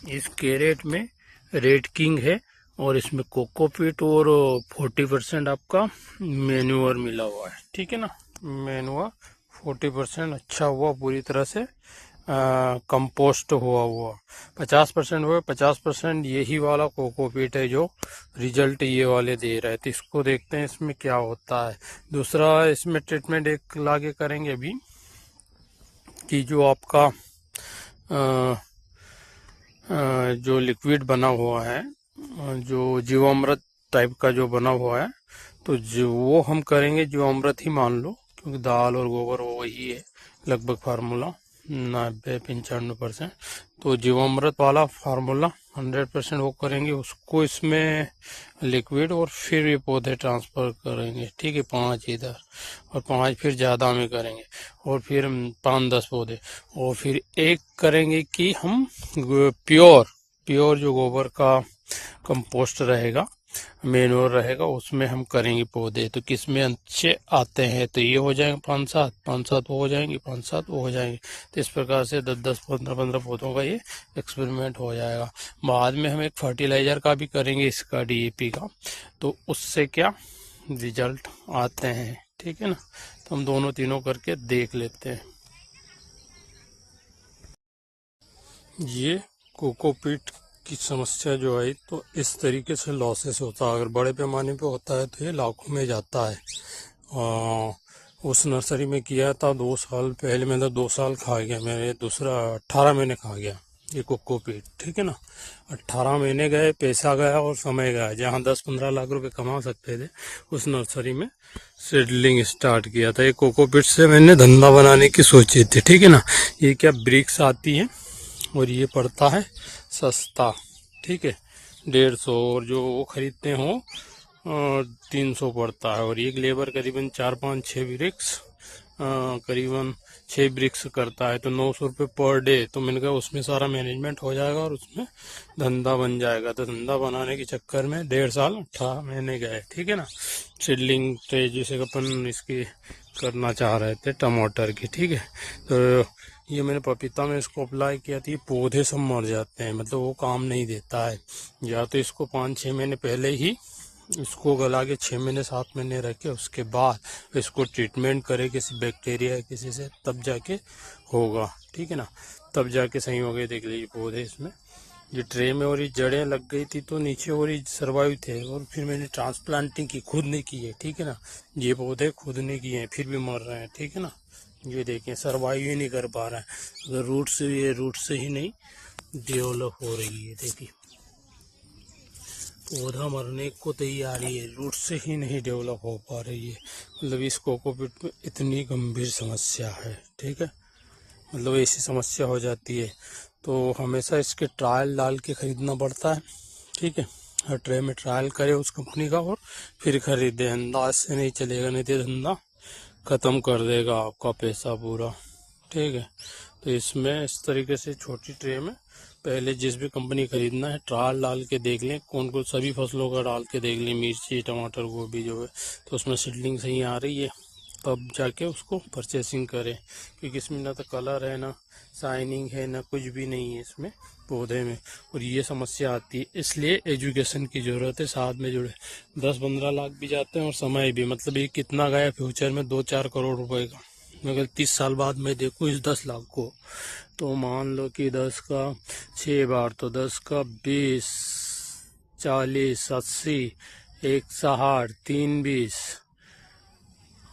इस कैरेट में red king है और इसमें कोकोपीट और 40% आपका मैन्योर मिला हुआ है। ठीक है ना, मैन्योर 40% अच्छा हुआ, पूरी तरह से कंपोस्ट हुआ 50% हुआ। 50% यही वाला कोकोपीट है जो रिजल्ट ये वाले दे रहा है। तो इसको देखते हैं इसमें क्या होता है। दूसरा इसमें ट्रीटमेंट एक लागे करेंगे अभी कि जो आपका जो लिक्विड बना हुआ है, जो जीवामृत टाइप का जो बना हुआ है, तो जो वो हम करेंगे जीवामृत ही मान लो, क्योंकि दाल और गोबर वो वही है लगभग फार्मूला 90-95%। तो जीवामृत वाला फार्मूला 100% वो करेंगे, उसको इसमें लिक्विड और फिर ये पौधे ट्रांसफर करेंगे। ठीक है, 5 इधर और 5 फिर ज़्यादा में करेंगे और फिर 5-10 पौधे, और फिर एक करेंगे कि हम प्योर जो गोबर का कंपोस्ट रहेगा, मेन्योर रहेगा, उसमें हम करेंगे पौधे। तो किस में अच्छे आते हैं, तो ये हो जाएंगे 5-7 वो हो जाएंगे, 5-7 वो हो जाएंगे। तो इस प्रकार से 10-10 15-15 पौधों का ये एक्सपेरिमेंट हो जाएगा। बाद में हम एक फर्टिलाइजर का भी करेंगे, इसका DAP का, तो उससे क्या रिजल्ट आते हैं। ठीक है ना, तो हम दोनों तीनों करके देख लेते हैं। ये कोकोपीट की समस्या जो है तो इस तरीके से लॉसेस होता है। अगर बड़े पैमाने पे होता है तो ये लाखों में जाता है। उस नर्सरी में किया था 2 साल पहले, मैं तो 2 साल खा गया, मेरे दूसरा 18 महीने खा गया ये कोकोपीट। ठीक है ना, 18 महीने गए, पैसा गया और समय गया। जहाँ 10-15 लाख रुपए कमा सकते थे, उस नर्सरी में सीडलिंग स्टार्ट किया था। ये कोकोपीट से मैंने धंधा बनाने की सोची थी। ठीक है ना, ये क्या ब्रिक्स आती है और ये पड़ता है सस्ता। ठीक है, 150, और जो वो खरीदते हो 300 पड़ता है। और एक लेबर करीबन 4-5-6 ब्रिक्स करीबन 6 ब्रिक्स करता है, तो 900 रुपये पर डे। तो मैंने कहा उसमें सारा मैनेजमेंट हो जाएगा और उसमें धंधा बन जाएगा। तो धंधा बनाने के चक्कर में 1.5 साल 18 महीने गए। ठीक है ना, सीडलिंग जैसे अपन इसकी करना चाह रहे थे टमाटर की। ठीक है, तो ये मैंने पपीता में इसको अप्लाई किया था, ये पौधे सब मर जाते हैं, मतलब वो काम नहीं देता है। या तो इसको 5-6 महीने पहले ही इसको गला के 6 महीने 7 महीने रखे, उसके बाद इसको ट्रीटमेंट करे किसी बैक्टीरिया या किसी से, तब जाके होगा। ठीक है ना, तब जाके सही हो गए। देख लीजिए पौधे इसमें, ये ट्रे में और ये जड़ें लग गई थी तो नीचे और ये सर्वाइव थे, और फिर मैंने ट्रांसप्लांटिंग की, खुद नहीं की है। ठीक है ना, ये पौधे खुद नहीं किए हैं, फिर भी मर रहे हैं। ठीक है ना, ये देखें सर्वाइव ही नहीं कर पा रहा है, अगर रूट से ही नहीं डेवलप हो रही है। देखिए पौधा मरने को तैयारी है, रूट से ही नहीं डेवलप हो पा रही है। मतलब इस कोकोपीट में इतनी गंभीर समस्या है। ठीक है, मतलब ऐसी समस्या हो जाती है तो हमेशा इसके ट्रायल डाल के खरीदना पड़ता है। ठीक है, हर ट्रे में ट्रायल करे उस कंपनी का और फिर खरीदे। अंदाज से नहीं चलेगा, नहीं तो धंधा खत्म कर देगा आपका पैसा पूरा। ठीक है, तो इसमें इस तरीके से छोटी ट्रे में पहले जिस भी कंपनी खरीदना है ट्रायल डाल के देख लें, कौन कौन सभी फसलों का डाल के देख लें, मिर्ची टमाटर गोभी जो है, तो उसमें सीडलिंग सही आ रही है, तब जाके उसको परचेसिंग करें। क्योंकि इसमें ना तो कलर है, ना शाइनिंग है, ना कुछ भी नहीं है इसमें पौधे में, और ये समस्या आती है। इसलिए एजुकेशन की ज़रूरत है, साथ में जुड़े 10-15 लाख भी जाते हैं और समय भी, मतलब ये कितना गया फ्यूचर में 2-4 करोड़ रुपए का। अगर 30 साल बाद मैं देखूँ इस 10 लाख को, तो मान लो कि 10 का 6 बार, तो 10 का 20, 40, 80, 160, 320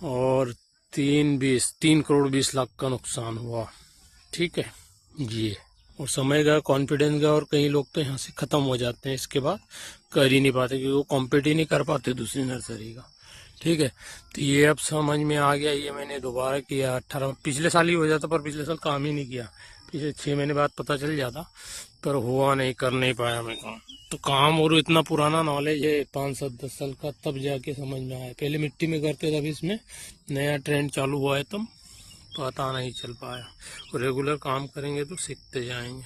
और 3 करोड़ 20 लाख का नुकसान हुआ। ठीक है, ये और समय का कॉन्फिडेंस का, और कई लोग तो यहाँ से ख़त्म हो जाते हैं, इसके बाद कर ही नहीं पाते क्योंकि वो कॉम्पीट ही नहीं कर पाते दूसरी नर्सरी का। ठीक है, तो ये अब समझ में आ गया। ये मैंने दोबारा किया 18, पिछले साल ही हो जाता पर पिछले साल काम ही नहीं किया, पिछले 6 महीने बाद पता चल जाता, पर हुआ नहीं, कर नहीं पाया मैं काम। तो काम और इतना पुराना नॉलेज है 5-7-10 साल का, तब जाके समझ में आया। पहले मिट्टी में करते तब इसमें नया ट्रेंड चालू हुआ है, तब पता नहीं चल पाया। और रेगुलर काम करेंगे तो सीखते जाएंगे।